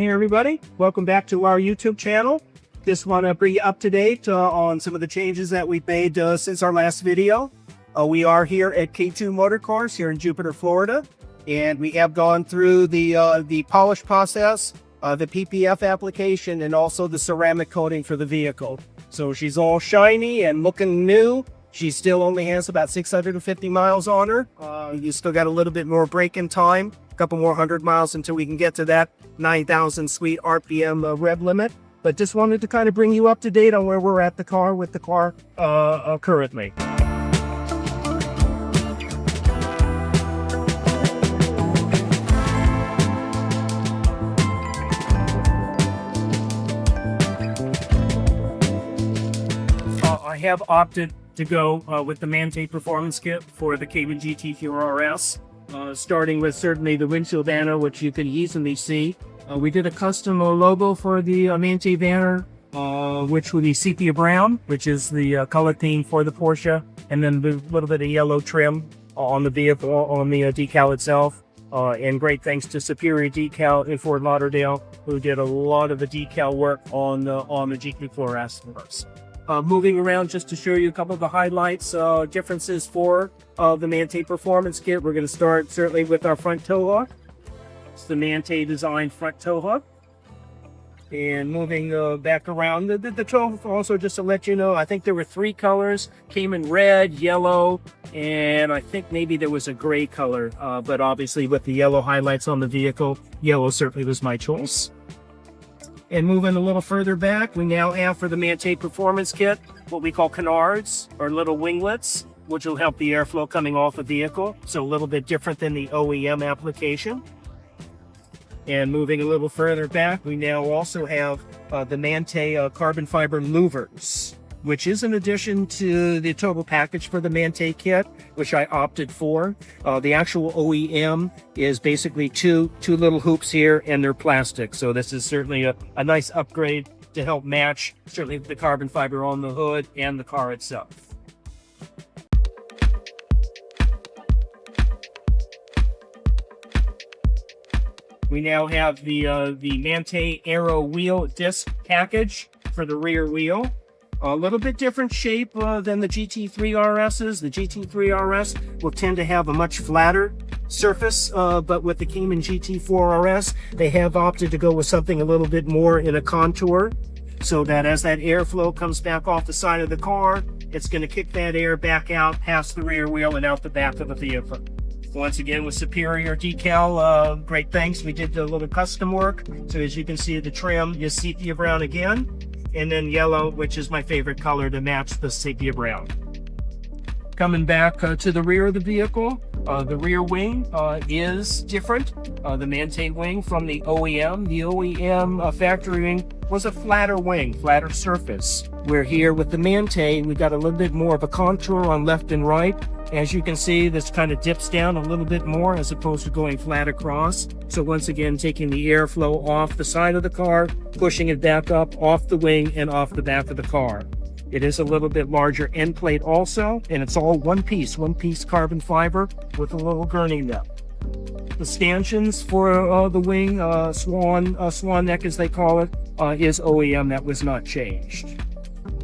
Hey everybody, welcome back to our YouTube channel. Just want to bring you up to date on some of the changes that we've made since our last video. We are here at K2 Motor Cars here in Jupiter, Florida, and we have gone through the polish process, the PPF application, and also the ceramic coating for the vehicle. So she's all shiny and looking new. She still only has about 650 miles on her. You still got a little bit more braking time, a couple more 100 miles until we can get to that 9,000 sweet RPM rev limit. But just wanted to kind of bring you up to date on where we're at with the car currently. I have opted to go with the Manthey Performance Kit for the Porsche GT4RS, starting with certainly the windshield banner, which you can easily see. We did a custom logo for the Manthey banner, which would be sepia brown, which is the color theme for the Porsche, and then a little bit of yellow trim on the vehicle, on the decal itself. And great thanks to Superior Decal in Fort Lauderdale, who did a lot of the decal work on the GT4RS for us. Moving around just to show you a couple of the highlights, differences for the Manthey Performance Kit. We're going to start certainly with our front tow hook. It's the Manthey designed front tow hook. And moving back around, the tow hook also, just to let you know, I think there were 3 colors, came in red, yellow, and I think maybe there was a gray color, but obviously with the yellow highlights on the vehicle, yellow certainly was my choice. And moving a little further back, we now have for the Manthey Performance Kit what we call canards, or little winglets, which will help the airflow coming off the vehicle. So a little bit different than the OEM application. And moving a little further back, we now also have the Manthey carbon fiber louvers, which is an addition to the total package for the Manthey kit, which I opted for. The actual OEM is basically two little hoops here, and they're plastic. So this is certainly a nice upgrade to help match certainly the carbon fiber on the hood and the car itself. We now have the Manthey Aero wheel disc package for the rear wheel. A little bit different shape than the GT3RSs. The GT3RS will tend to have a much flatter surface, but with the Cayman GT4RS, they have opted to go with something a little bit more in a contour, so that as that airflow comes back off the side of the car, it's going to kick that air back out past the rear wheel and out the back of the vehicle. Once again, with Superior Decal, great thanks. We did a little custom work. So as you can see, the trim is sepia brown again, and then yellow, which is my favorite color to match the sepia brown. Coming back to the rear of the vehicle, the rear wing is different. The Manthey wing from the OEM. The OEM factory wing was a flatter wing, flatter surface. Where here with the Manthey, we got a little bit more of a contour on left and right. As you can see, this kind of dips down a little bit more as opposed to going flat across. So once again, taking the airflow off the side of the car, pushing it back up off the wing and off the back of the car. It is a little bit larger end plate also, and it's all one piece carbon fiber with a little gurney nut. The stanchions for the wing, swan neck as they call it, is OEM. That was not changed.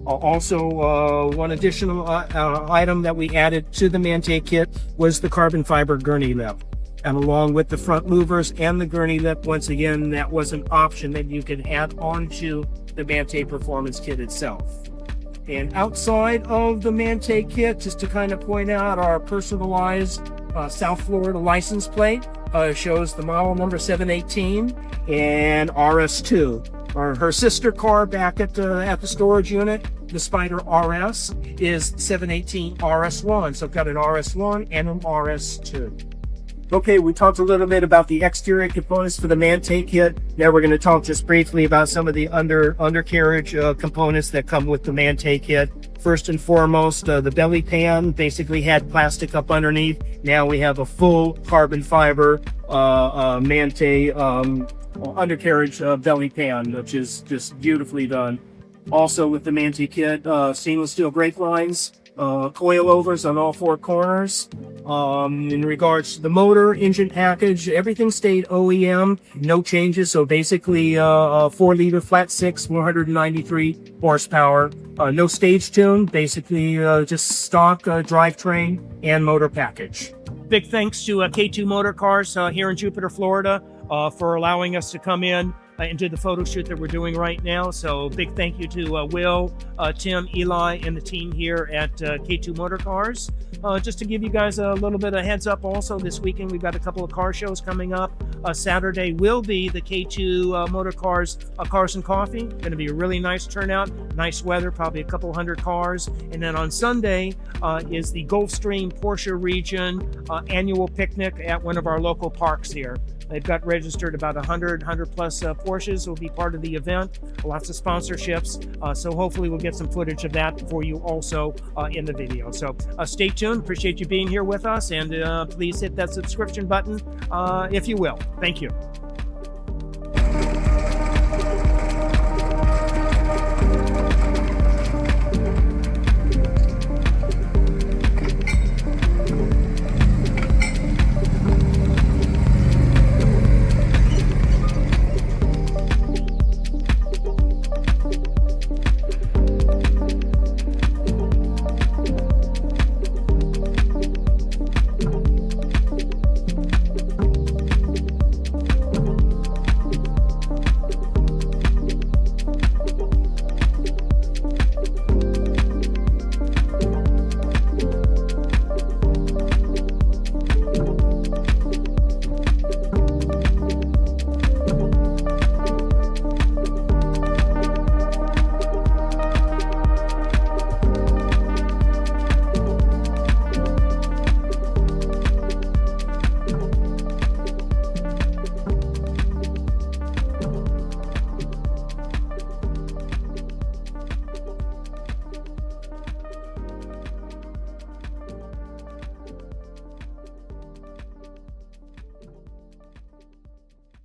Also, one additional item that we added to the Manthey kit was the carbon fiber gurney lip. And along with the front louvers and the gurney lip, once again, that was an option that you could add onto the Manthey Performance Kit itself. And outside of the Manthey kit, just to kind of point out, our personalized South Florida license plate shows the model number 718 and RS2. Her sister car back at the storage unit, the Spider RS, is 718 RS1. So I've got an RS1 and an RS2. Okay, we talked a little bit about the exterior components for the Manthey kit. Now we're going to talk just briefly about some of the undercarriage components that come with the Manthey kit. First and foremost, the belly pan basically had plastic up underneath. Now we have a full carbon fiber Manthey undercarriage belly pan, which is just beautifully done. Also with the Manthey kit, stainless steel brake lines, coilovers on all 4 corners, In regards to the motor, engine package, everything stayed OEM, no changes. So basically, 4-liter flat six, 493 horsepower, no stage tune, basically just stock drivetrain and motor package. Big thanks to K2 Motor Cars here in Jupiter, Florida, for allowing us to come in and do the photo shoot that we're doing right now. So big thank you to Will, Tim, Eli, and the team here at K2 Motor Cars. Just to give you guys a little bit of heads up also, this weekend we've got a couple of car shows coming up. Saturday will be the K2 Motor Cars Cars and Coffee. Going to be a really nice turnout, nice weather, probably a couple hundred cars. And then on Sunday is the Gulfstream Porsche region annual picnic at one of our local parks here. They've got registered about 100 plus Porsches will be part of the event. Lots of sponsorships. So hopefully we'll get some footage of that for you also in the video. So stay tuned. Appreciate you being here with us. And please hit that subscription button if you will. Thank you.